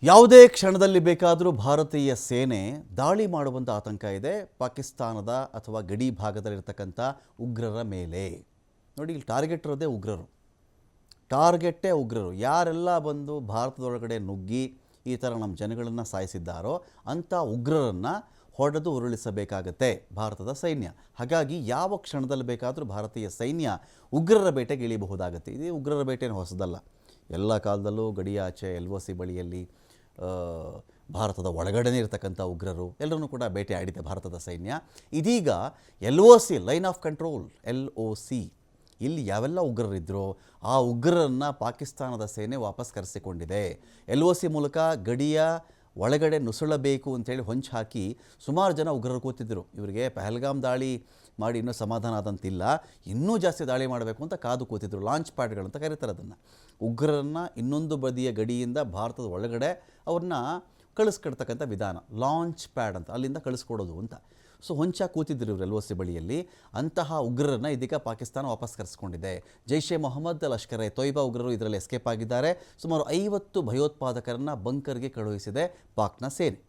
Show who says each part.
Speaker 1: ಯಾವುದೇ ಕ್ಷಣದಲ್ಲಿ ಬೇಕಾದರೂ ಭಾರತೀಯ ಸೇನೆ ದಾಳಿ ಮಾಡುವಂಥ ಆತಂಕ ಇದೆ ಪಾಕಿಸ್ತಾನದ ಅಥವಾ ಗಡಿ ಭಾಗದಲ್ಲಿರ್ತಕ್ಕಂಥ ಉಗ್ರರ ಮೇಲೆ. ನೋಡಿ, ಇಲ್ಲಿ ಟಾರ್ಗೆಟ್ ಇರೋದೇ ಉಗ್ರರು, ಟಾರ್ಗೆಟ್ಟೇ ಉಗ್ರರು. ಯಾರೆಲ್ಲ ಬಂದು ಭಾರತದೊಳಗಡೆ ನುಗ್ಗಿ ಈ ಥರ ನಮ್ಮ ಜನಗಳನ್ನು ಸಾಯಿಸಿದ್ದಾರೋ ಅಂಥ ಉಗ್ರರನ್ನು ಹೊಡೆದು ಉರುಳಿಸಬೇಕಾಗತ್ತೆ ಭಾರತದ ಸೈನ್ಯ. ಹಾಗಾಗಿ ಯಾವ ಕ್ಷಣದಲ್ಲಿ ಬೇಕಾದರೂ ಭಾರತೀಯ ಸೈನ್ಯ ಉಗ್ರರ ಬೇಟೆಗೆ ಇಳಿಬಹುದಾಗತ್ತೆ. ಇದು ಉಗ್ರರ ಬೇಟೆಯನ್ನು ಹೊಸದಲ್ಲ, ಎಲ್ಲ ಕಾಲದಲ್ಲೂ ಗಡಿಯಾಚೆ LOC ಬಳಿಯಲ್ಲಿ ಭಾರತದ ಒಳಗಡೆನೇ ಇರತಕ್ಕಂಥ ಉಗ್ರರು ಎಲ್ಲರನ್ನೂ ಕೂಡ ಬೇಟೆ ಆಡಿದೆ ಭಾರತದ ಸೈನ್ಯ. ಇದೀಗ LOC line of control LOC ಇಲ್ಲಿ ಯಾವೆಲ್ಲ ಉಗ್ರರಿದ್ದರೋ ಆ ಉಗ್ರರನ್ನು ಪಾಕಿಸ್ತಾನದ ಸೇನೆ ವಾಪಸ್ ಕರೆಸಿಕೊಂಡಿದೆ. LOC ಮೂಲಕ ಗಡಿಯ ಒಳಗಡೆ ನುಸುಳಬೇಕು ಅಂತೇಳಿ ಹೊಂಚು ಹಾಕಿ ಸುಮಾರು ಜನ ಉಗ್ರರು ಕೂತಿದ್ದರು. ಇವರಿಗೆ ಪಹಲ್ಗಾಮ್ ದಾಳಿ ಮಾಡಿ ಇನ್ನೂ ಸಮಾಧಾನ ಆದಂತಿಲ್ಲ, ಇನ್ನೂ ಜಾಸ್ತಿ ದಾಳಿ ಮಾಡಬೇಕು ಅಂತ ಕಾದು ಕೂತಿದ್ರು. ಲಾಂಚ್ ಪ್ಯಾಡ್ಗಳಂತ ಕರೀತಾರೆ ಅದನ್ನು. ಉಗ್ರರನ್ನು ಇನ್ನೊಂದು ಬದಿಯ ಗಡಿಯಿಂದ ಭಾರತದ ಒಳಗಡೆ ಅವ್ರನ್ನ ಕಳಿಸ್ಕೊಡ್ತಕ್ಕಂಥ ವಿಧಾನ ಲಾಂಚ್ ಪ್ಯಾಡ್ ಅಂತ, ಅಲ್ಲಿಂದ ಕಳಿಸ್ಕೊಡೋದು ಅಂತ. ಸೊ ಹೊಂಚಾಗಿ ಕೂತಿದ್ರು ಇವರು LOC ಬಳಿಯಲ್ಲಿ. ಅಂತಹ ಉಗ್ರರನ್ನು ಇದೀಗ ಪಾಕಿಸ್ತಾನ ವಾಪಸ್ ಕರೆಸ್ಕೊಂಡಿದೆ. ಜೈಷೆ ಮೊಹಮ್ಮದ್, ಲಷ್ಕರ್ ಎ ತೊಯ್ಬಾ ಉಗ್ರರು ಇದರಲ್ಲಿ ಎಸ್ಕೇಪ್ ಆಗಿದ್ದಾರೆ. ಸುಮಾರು 50 ಭಯೋತ್ಪಾದಕರನ್ನು ಬಂಕರ್ಗೆ ಕಳುಹಿಸಿದೆ ಪಾಕ್ನ ಸೇನೆ.